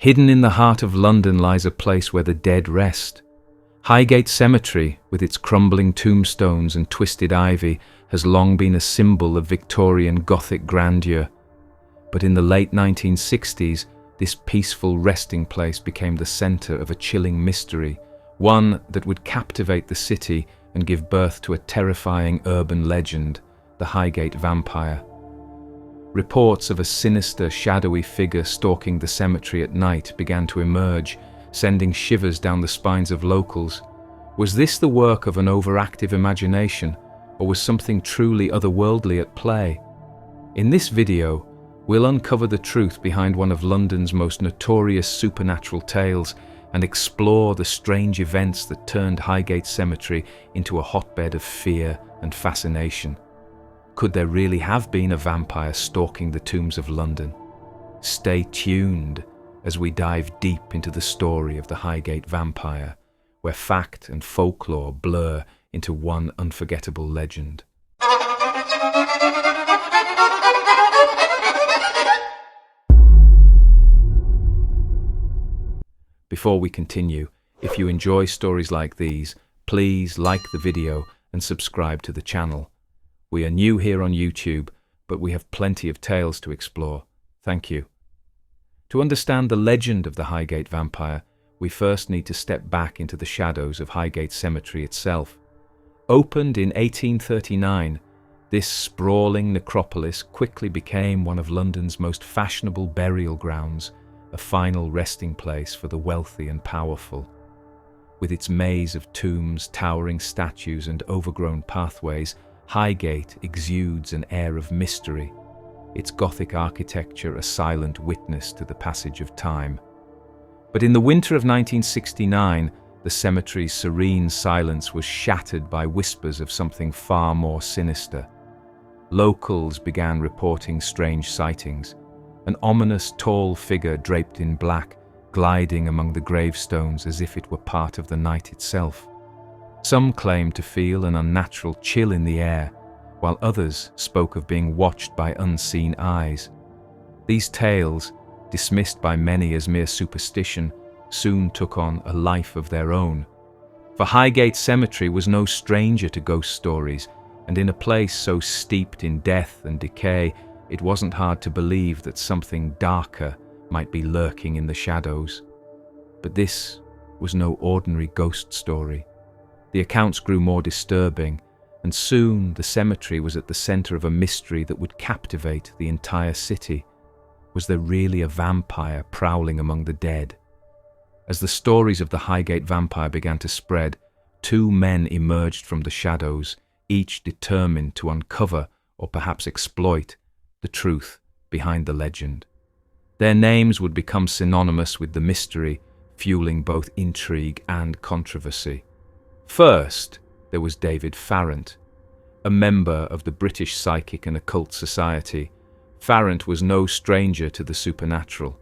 Hidden in the heart of London lies a place where the dead rest. Highgate Cemetery, with its crumbling tombstones and twisted ivy, has long been a symbol of Victorian Gothic grandeur. But in the late 1960s, this peaceful resting place became the centre of a chilling mystery, one that would captivate the city and give birth to a terrifying urban legend, the Highgate Vampire. Reports of a sinister, shadowy figure stalking the cemetery at night began to emerge, sending shivers down the spines of locals. Was this the work of an overactive imagination, or was something truly otherworldly at play? In this video, we'll uncover the truth behind one of London's most notorious supernatural tales and explore the strange events that turned Highgate Cemetery into a hotbed of fear and fascination. Could there really have been a vampire stalking the tombs of London? Stay tuned as we dive deep into the story of the Highgate Vampire, where fact and folklore blur into one unforgettable legend. Before we continue, if you enjoy stories like these, please like the video and subscribe to the channel. We are new here on YouTube, but we have plenty of tales to explore. Thank you. To understand the legend of the Highgate Vampire, we first need to step back into the shadows of Highgate Cemetery itself. Opened in 1839, this sprawling necropolis quickly became one of London's most fashionable burial grounds, a final resting place for the wealthy and powerful. With its maze of tombs, towering statues, and overgrown pathways, Highgate exudes an air of mystery, its Gothic architecture a silent witness to the passage of time. But in the winter of 1969, the cemetery's serene silence was shattered by whispers of something far more sinister. Locals began reporting strange sightings, an ominous tall figure draped in black, gliding among the gravestones as if it were part of the night itself. Some claimed to feel an unnatural chill in the air, while others spoke of being watched by unseen eyes. These tales, dismissed by many as mere superstition, soon took on a life of their own. For Highgate Cemetery was no stranger to ghost stories, and in a place so steeped in death and decay, it wasn't hard to believe that something darker might be lurking in the shadows. But this was no ordinary ghost story. The accounts grew more disturbing, and soon the cemetery was at the center of a mystery that would captivate the entire city. Was there really a vampire prowling among the dead? As the stories of the Highgate Vampire began to spread, two men emerged from the shadows, each determined to uncover, or perhaps exploit, the truth behind the legend. Their names would become synonymous with the mystery, fueling both intrigue and controversy. First, there was David Farrant, a member of the British Psychic and Occult Society. Farrant was no stranger to the supernatural.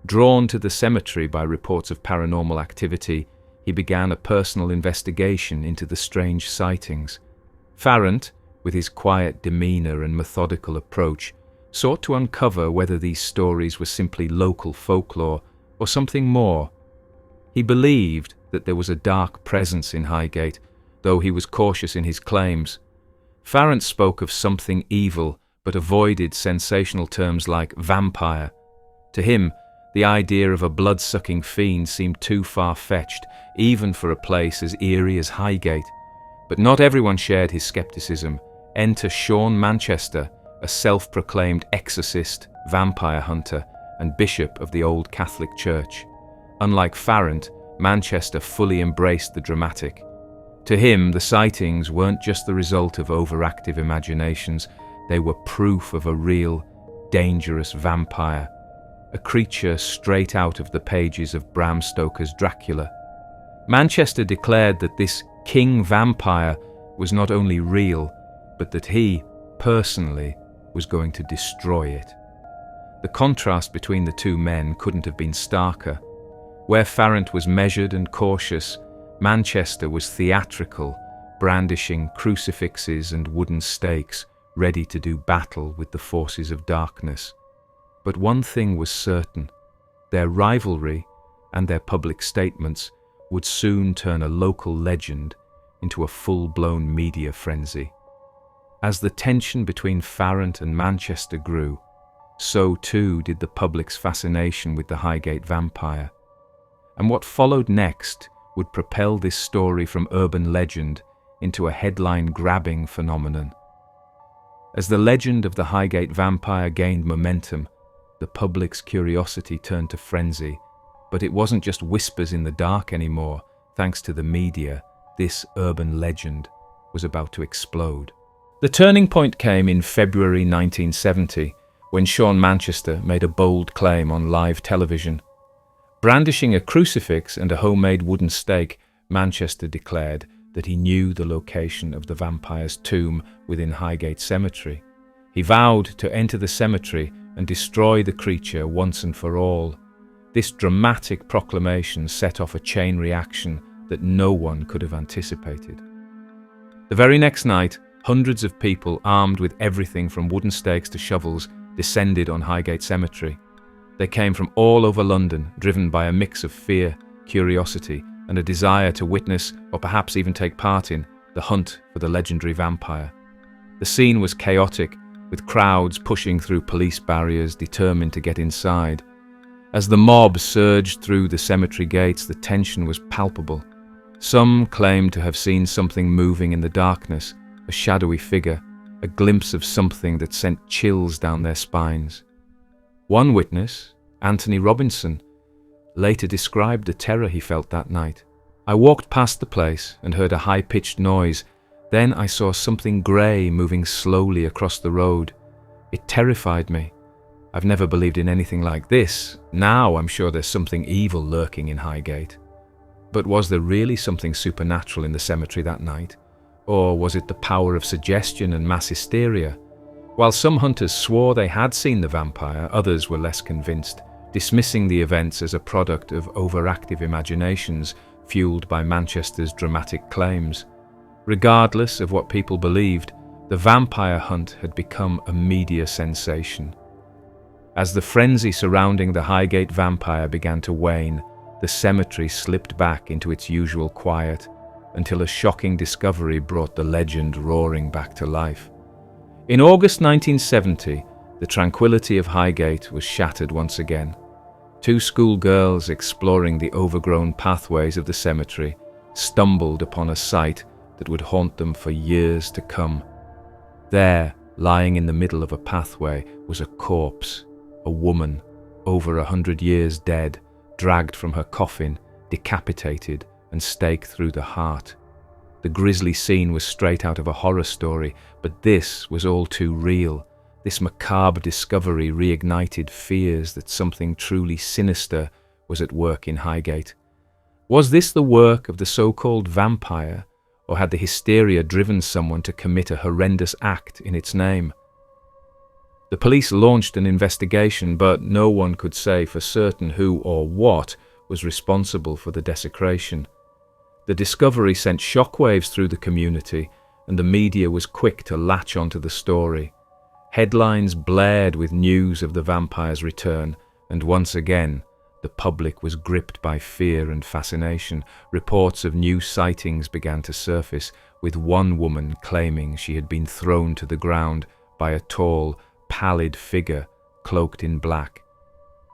Drawn to the cemetery by reports of paranormal activity, he began a personal investigation into the strange sightings. Farrant, with his quiet demeanour and methodical approach, sought to uncover whether these stories were simply local folklore or something more. He believed that there was a dark presence in Highgate, though he was cautious in his claims. Farrant spoke of something evil, but avoided sensational terms like vampire. To him, the idea of a blood-sucking fiend seemed too far-fetched, even for a place as eerie as Highgate. But not everyone shared his scepticism. Enter Sean Manchester, a self-proclaimed exorcist, vampire hunter, and bishop of the Old Catholic Church. Unlike Farrant, Manchester fully embraced the dramatic. To him, the sightings weren't just the result of overactive imaginations, they were proof of a real, dangerous vampire, a creature straight out of the pages of Bram Stoker's Dracula. Manchester declared that this king vampire was not only real, but that he, personally, was going to destroy it. The contrast between the two men couldn't have been starker. Where Farrant was measured and cautious, Manchester was theatrical, brandishing crucifixes and wooden stakes, ready to do battle with the forces of darkness. But one thing was certain: Their rivalry and their public statements would soon turn a local legend into a full-blown media frenzy. As the tension between Farrant and Manchester grew, so too did the public's fascination with the Highgate Vampire. And what followed next would propel this story from urban legend into a headline-grabbing phenomenon. As the legend of the Highgate Vampire gained momentum, the public's curiosity turned to frenzy. But it wasn't just whispers in the dark anymore. Thanks to the media, this urban legend was about to explode. The turning point came in February 1970, when Sean Manchester made a bold claim on live television. Brandishing a crucifix and a homemade wooden stake, Manchester declared that he knew the location of the vampire's tomb within Highgate Cemetery. He vowed to enter the cemetery and destroy the creature once and for all. This dramatic proclamation set off a chain reaction that no one could have anticipated. The very next night, hundreds of people armed with everything from wooden stakes to shovels descended on Highgate Cemetery. They came from all over London, driven by a mix of fear, curiosity, and a desire to witness, or perhaps even take part in, the hunt for the legendary vampire. The scene was chaotic, with crowds pushing through police barriers, determined to get inside. As the mob surged through the cemetery gates, the tension was palpable. Some claimed to have seen something moving in the darkness, a shadowy figure, a glimpse of something that sent chills down their spines. One witness, Anthony Robinson, later described the terror he felt that night. "I walked past the place and heard a high-pitched noise. Then I saw something grey moving slowly across the road. It terrified me. I've never believed in anything like this. Now I'm sure there's something evil lurking in Highgate." But was there really something supernatural in the cemetery that night? Or was it the power of suggestion and mass hysteria? While some hunters swore they had seen the vampire, others were less convinced, dismissing the events as a product of overactive imaginations fueled by Manchester's dramatic claims. Regardless of what people believed, the vampire hunt had become a media sensation. As the frenzy surrounding the Highgate Vampire began to wane, the cemetery slipped back into its usual quiet, until a shocking discovery brought the legend roaring back to life. In August 1970, the tranquility of Highgate was shattered once again. Two schoolgirls exploring the overgrown pathways of the cemetery stumbled upon a sight that would haunt them for years to come. There, lying in the middle of a pathway, was a corpse, a woman, over 100 years dead, dragged from her coffin, decapitated and staked through the heart. The grisly scene was straight out of a horror story, but this was all too real. This macabre discovery reignited fears that something truly sinister was at work in Highgate. Was this the work of the so-called vampire, or had the hysteria driven someone to commit a horrendous act in its name? The police launched an investigation, but no one could say for certain who or what was responsible for the desecration. The discovery sent shockwaves through the community, and the media was quick to latch onto the story. Headlines blared with news of the vampire's return, and once again, the public was gripped by fear and fascination. Reports of new sightings began to surface, with one woman claiming she had been thrown to the ground by a tall, pallid figure cloaked in black.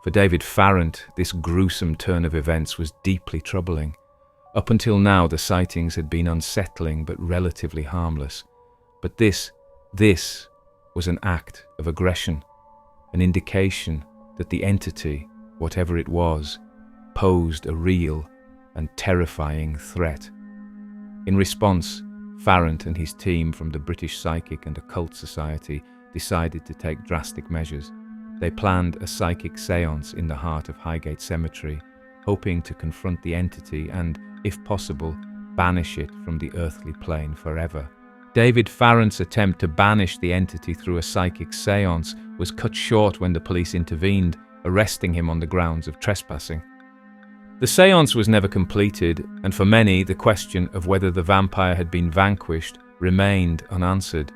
For David Farrant, this gruesome turn of events was deeply troubling. Up until now, the sightings had been unsettling but relatively harmless. But this was an act of aggression, an indication that the entity, whatever it was, posed a real and terrifying threat. In response, Farrant and his team from the British Psychic and Occult Society decided to take drastic measures. They planned a psychic séance in the heart of Highgate Cemetery, hoping to confront the entity and, if possible, banish it from the earthly plane forever. David Farrant's attempt to banish the entity through a psychic séance was cut short when the police intervened, arresting him on the grounds of trespassing. The séance was never completed, and for many, the question of whether the vampire had been vanquished remained unanswered.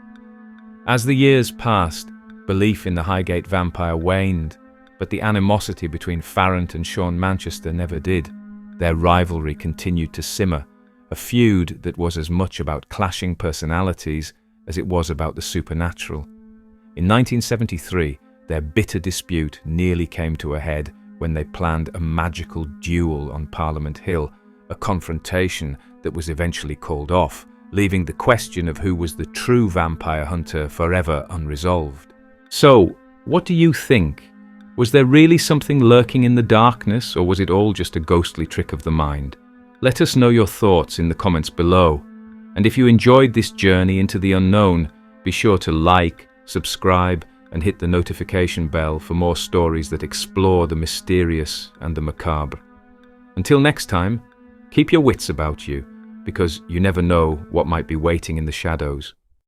As the years passed, belief in the Highgate Vampire waned, But the animosity between Farrant and Sean Manchester never did. Their rivalry continued to simmer, a feud that was as much about clashing personalities as it was about the supernatural. In 1973, their bitter dispute nearly came to a head when they planned a magical duel on Parliament Hill, a confrontation that was eventually called off, leaving the question of who was the true vampire hunter forever unresolved. So, what do you think? Was there really something lurking in the darkness, or was it all just a ghostly trick of the mind? Let us know your thoughts in the comments below. And if you enjoyed this journey into the unknown, be sure to like, subscribe, and hit the notification bell for more stories that explore the mysterious and the macabre. Until next time, keep your wits about you, because you never know what might be waiting in the shadows.